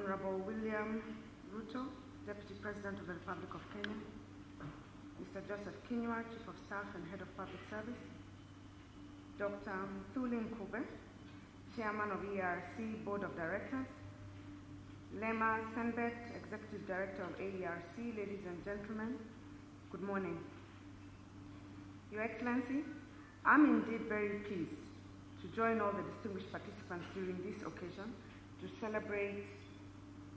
Honorable William Ruto, Deputy President of the Republic of Kenya, Mr. Joseph Kinyua, Chief of Staff and Head of Public Service, Dr. Mthuli Mkube, Chairman of ERC Board of Directors, Lema Senbet, Executive Director of AERC, ladies and gentlemen, good morning. Your Excellency, I'm indeed very pleased to join all the distinguished participants during this occasion to celebrate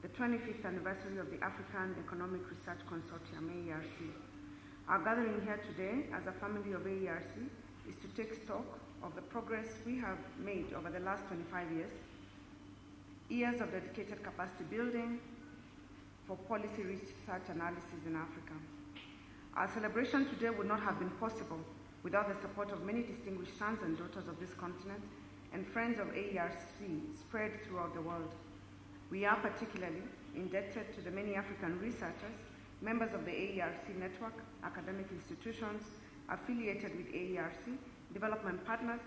the 25th anniversary of the African Economic Research Consortium, AERC. Our gathering here today as a family of AERC is to take stock of the progress we have made over the last 25 years of dedicated capacity building for policy research analysis in Africa. Our celebration today would not have been possible without the support of many distinguished sons and daughters of this continent and friends of AERC spread throughout the world. We are particularly indebted to the many African researchers, members of the AERC network, academic institutions affiliated with AERC, development partners,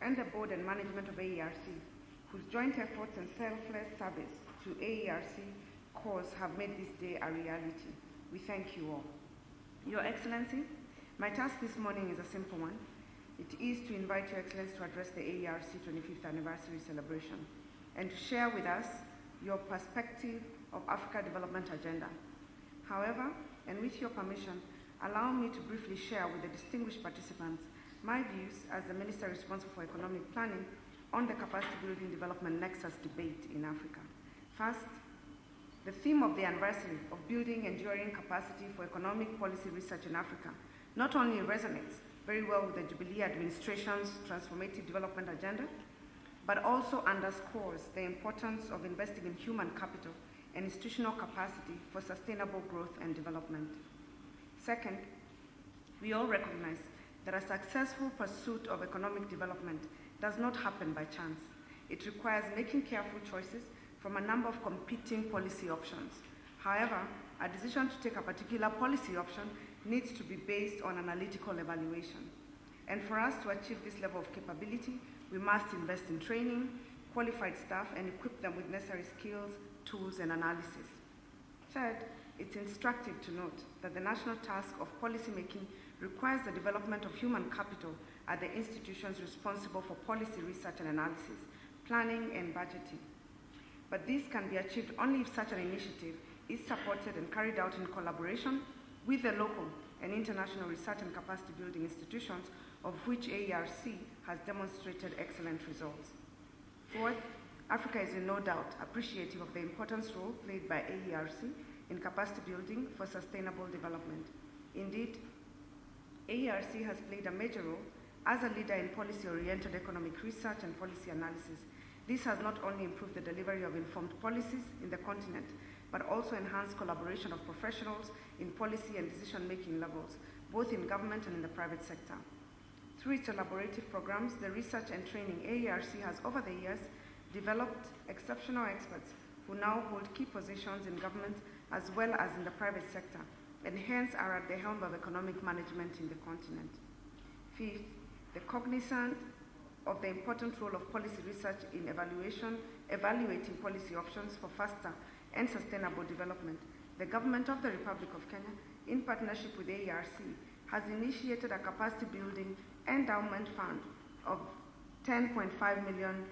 and the board and management of AERC, whose joint efforts and selfless service to AERC cause have made this day a reality. We thank you all. Your Excellency, my task this morning is a simple one. It is to invite Your Excellency to address the AERC 25th anniversary celebration and to share with us your perspective of Africa Development Agenda. However, and with your permission, allow me to briefly share with the distinguished participants my views as the Minister responsible for economic planning on the capacity building development nexus debate in Africa. First, the theme of the anniversary of building enduring capacity for economic policy research in Africa not only resonates very well with the Jubilee administration's transformative development agenda, but also underscores the importance of investing in human capital and institutional capacity for sustainable growth and development. Second, we all recognize that a successful pursuit of economic development does not happen by chance. It requires making careful choices from a number of competing policy options. However, a decision to take a particular policy option needs to be based on analytical evaluation. And for us to achieve this level of capability, we must invest in training, qualified staff, and equip them with necessary skills, tools, and analysis. Third, it's instructive to note that the national task of policymaking requires the development of human capital at the institutions responsible for policy research and analysis, planning, and budgeting. But this can be achieved only if such an initiative is supported and carried out in collaboration with the local and international research and capacity building institutions, of which AERC has demonstrated excellent results. Fourth, Africa is in no doubt appreciative of the important role played by AERC in capacity building for sustainable development. Indeed, AERC has played a major role as a leader in policy-oriented economic research and policy analysis. This has not only improved the delivery of informed policies in the continent, but also enhanced collaboration of professionals in policy and decision-making levels, both in government and in the private sector. Through its elaborative programs, the research and training, AERC has over the years developed exceptional experts who now hold key positions in government as well as in the private sector, and hence are at the helm of economic management in the continent. Fifth, the cognizant of the important role of policy research in evaluating policy options for faster and sustainable development, the government of the Republic of Kenya, in partnership with AERC, has initiated a capacity building endowment fund of $10.5 million.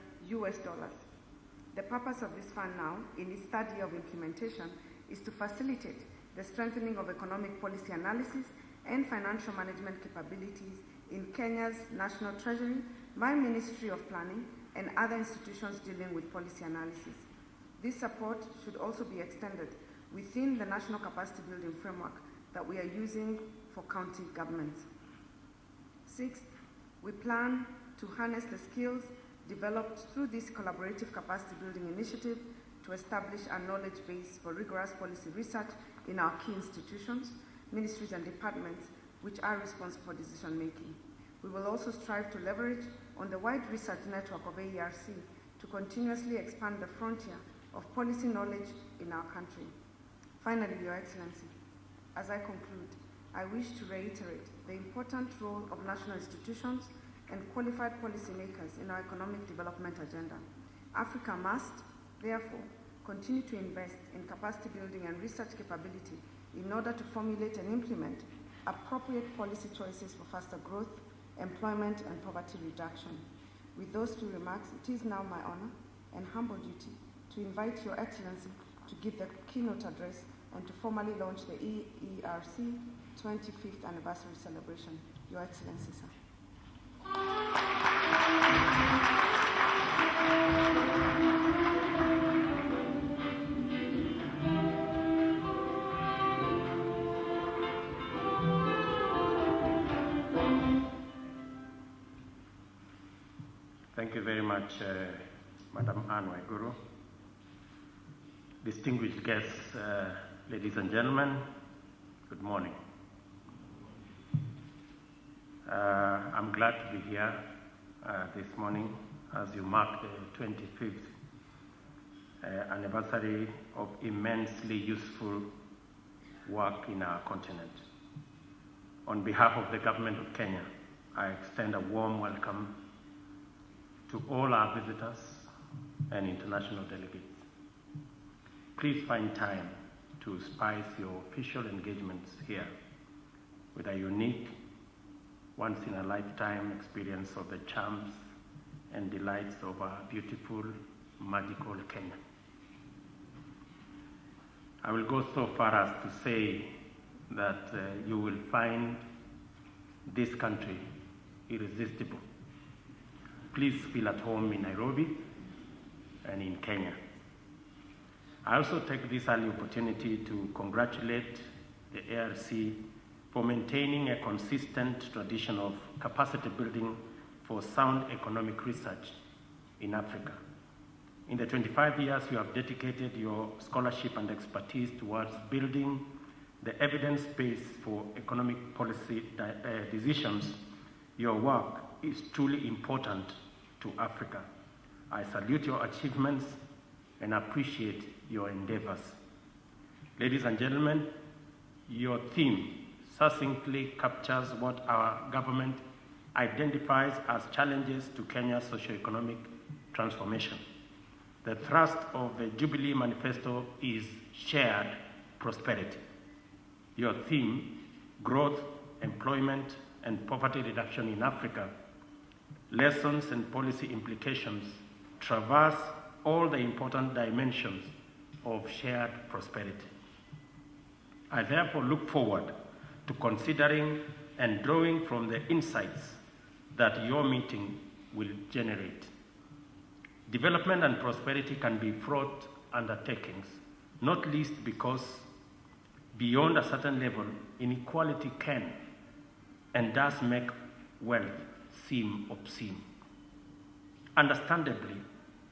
The purpose of this fund now, in its third year of implementation, is to facilitate the strengthening of economic policy analysis and financial management capabilities in Kenya's National Treasury by Ministry of Planning and other institutions dealing with policy analysis. This support should also be extended within the national capacity building framework that we are using for county governments. Sixth, we plan to harness the skills developed through this collaborative capacity building initiative to establish a knowledge base for rigorous policy research in our key institutions, ministries, and departments which are responsible for decision making. We will also strive to leverage on the wide research network of AERC to continuously expand the frontier of policy knowledge in our country. Finally, Your Excellency, as I conclude, I wish to reiterate the important role of national institutions and qualified policymakers in our economic development agenda. Africa must, therefore, continue to invest in capacity building and research capability in order to formulate and implement appropriate policy choices for faster growth, employment, and poverty reduction. With those few remarks, it is now my honor and humble duty to invite Your Excellency to give the keynote address and to formally launch the ERC 25th anniversary celebration. Your Excellency, sir. Thank you very much, Madam Waiguru. Distinguished guests, ladies and gentlemen, good morning. I'm glad to be here this morning as you mark the 25th anniversary of immensely useful work in our continent. On behalf of the Government of Kenya, I extend a warm welcome to all our visitors and international delegates. Please find time to spice your official engagements here with a unique, once-in-a-lifetime experience of the charms and delights of our beautiful, magical Kenya. I will go so far as to say that you will find this country irresistible. Please feel at home in Nairobi and in Kenya. I also take this early opportunity to congratulate the Aerc for maintaining a consistent tradition of capacity building for sound economic research in Africa. In the 25 years you have dedicated your scholarship and expertise towards building the evidence base for economic policy decisions, your work is truly important to Africa. I salute your achievements and appreciate your endeavors. Ladies and gentlemen, your theme succinctly captures what our government identifies as challenges to Kenya's socio-economic transformation. The thrust of the Jubilee Manifesto is shared prosperity. Your theme, growth, employment, and poverty reduction in Africa, lessons and policy implications traverse all the important dimensions of shared prosperity. I therefore look forward to considering and drawing from the insights that your meeting will generate. Development and prosperity can be fraught undertakings, not least because beyond a certain level, inequality can and does make wealth seem obscene. Understandably,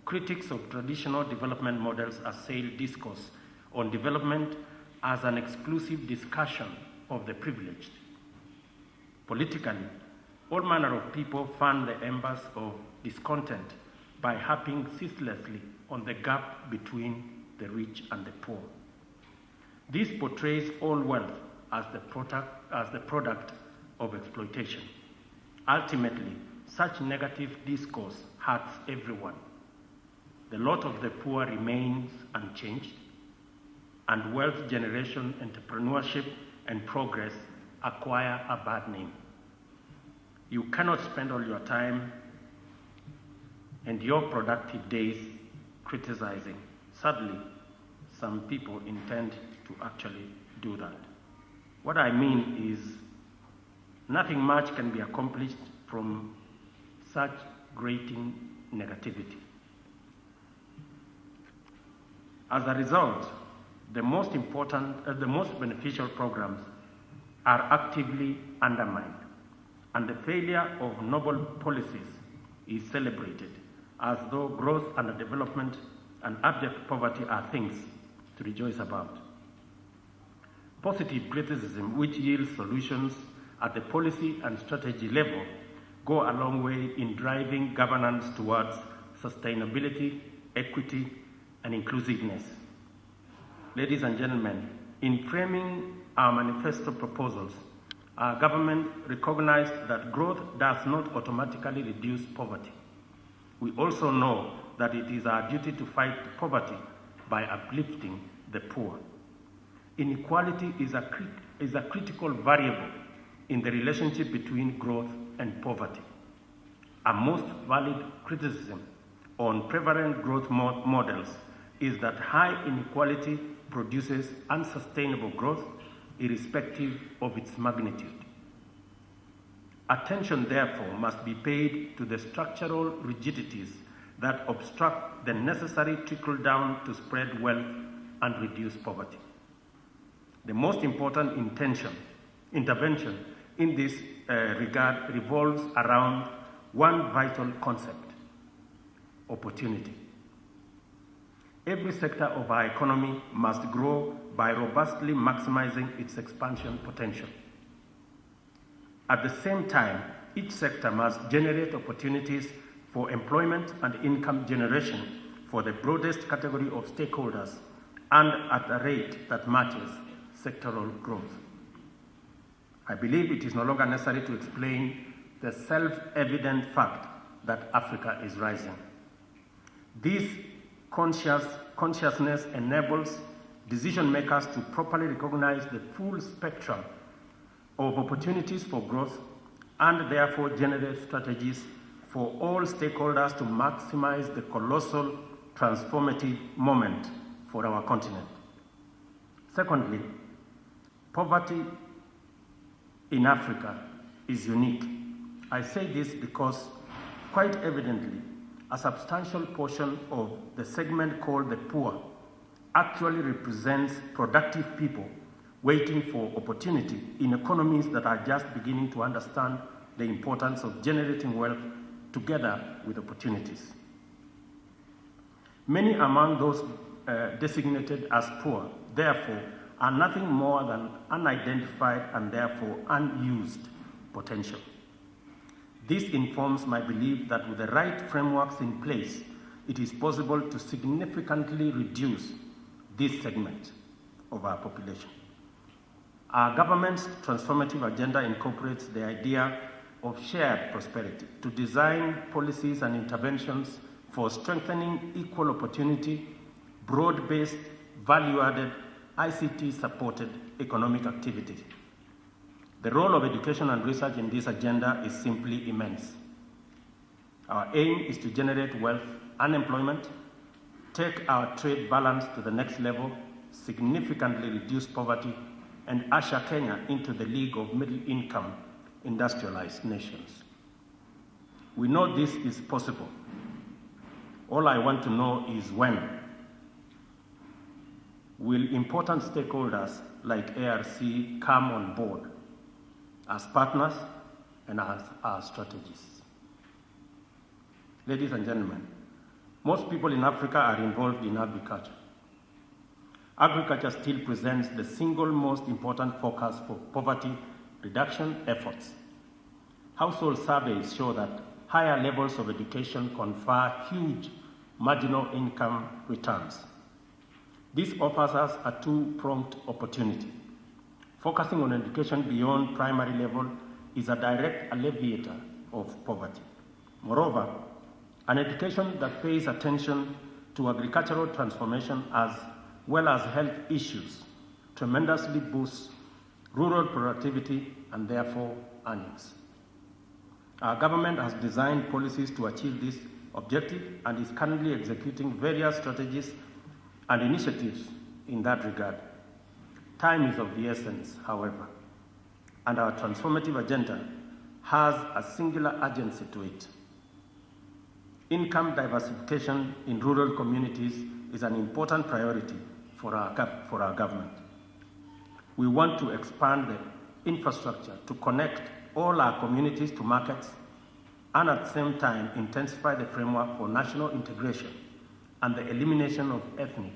critics of traditional development models assail discourse on development as an exclusive discussion of the privileged. Politically, all manner of people fan the embers of discontent by harping ceaselessly on the gap between the rich and the poor. This portrays all wealth as the product of exploitation. Ultimately, such negative discourse hurts everyone. The lot of the poor remains unchanged, and wealth generation, entrepreneurship, and progress acquire a bad name. You cannot spend all your time and your productive days criticizing. Sadly, some people intend to actually do that. What I mean is, nothing much can be accomplished from such grating negativity. As a result, the most beneficial programs are actively undermined, and the failure of noble policies is celebrated as though growth and development and abject poverty are things to rejoice about. Positive criticism, which yields solutions at the policy and strategy level, go a long way in driving governance towards sustainability, equity, and inclusiveness. Ladies and gentlemen, in framing our manifesto proposals, our government recognized that growth does not automatically reduce poverty. We also know that it is our duty to fight poverty by uplifting the poor. Inequality is a critical variable in the relationship between growth and poverty. A most valid criticism on prevalent growth models is that high inequality produces unsustainable growth irrespective of its magnitude. Attention, therefore, must be paid to the structural rigidities that obstruct the necessary trickle-down to spread wealth and reduce poverty. The most important intervention in this regard revolves around one vital concept: opportunity. Every sector of our economy must grow by robustly maximizing its expansion potential. At the same time, each sector must generate opportunities for employment and income generation for the broadest category of stakeholders and at a rate that matches sectoral growth. I believe it is no longer necessary to explain the self-evident fact that Africa is rising. This consciousness enables decision makers to properly recognize the full spectrum of opportunities for growth and therefore generate strategies for all stakeholders to maximize the colossal transformative moment for our continent. Secondly, poverty in Africa is unique. I say this because, quite evidently, a substantial portion of the segment called the poor actually represents productive people waiting for opportunity in economies that are just beginning to understand the importance of generating wealth together with opportunities. Many among those designated as poor, therefore, are nothing more than unidentified and therefore unused potential. This informs my belief that with the right frameworks in place, it is possible to significantly reduce this segment of our population. Our government's transformative agenda incorporates the idea of shared prosperity to design policies and interventions for strengthening equal opportunity, broad-based, value-added, ICT-supported economic activity. The role of education and research in this agenda is simply immense. Our aim is to generate wealth and employment, take our trade balance to the next level, significantly reduce poverty, and usher Kenya into the league of middle-income industrialized nations. We know this is possible. All I want to know is when. Will important stakeholders like Aerc come on board as partners and as our strategists? Ladies and gentlemen, most people in Africa are involved in agriculture. Agriculture still presents the single most important focus for poverty reduction efforts. Household surveys show that higher levels of education confer huge marginal income returns. This offers us a two-pronged opportunity. Focusing on education beyond primary level is a direct alleviator of poverty. Moreover, an education that pays attention to agricultural transformation as well as health issues tremendously boosts rural productivity and therefore earnings. Our government has designed policies to achieve this objective and is currently executing various strategies and initiatives in that regard. Time is of the essence, however, and our transformative agenda has a singular urgency to it. Income diversification in rural communities is an important priority for our government. We want to expand the infrastructure to connect all our communities to markets and at the same time intensify the framework for national integration and the elimination of ethnic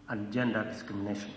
and gender discrimination.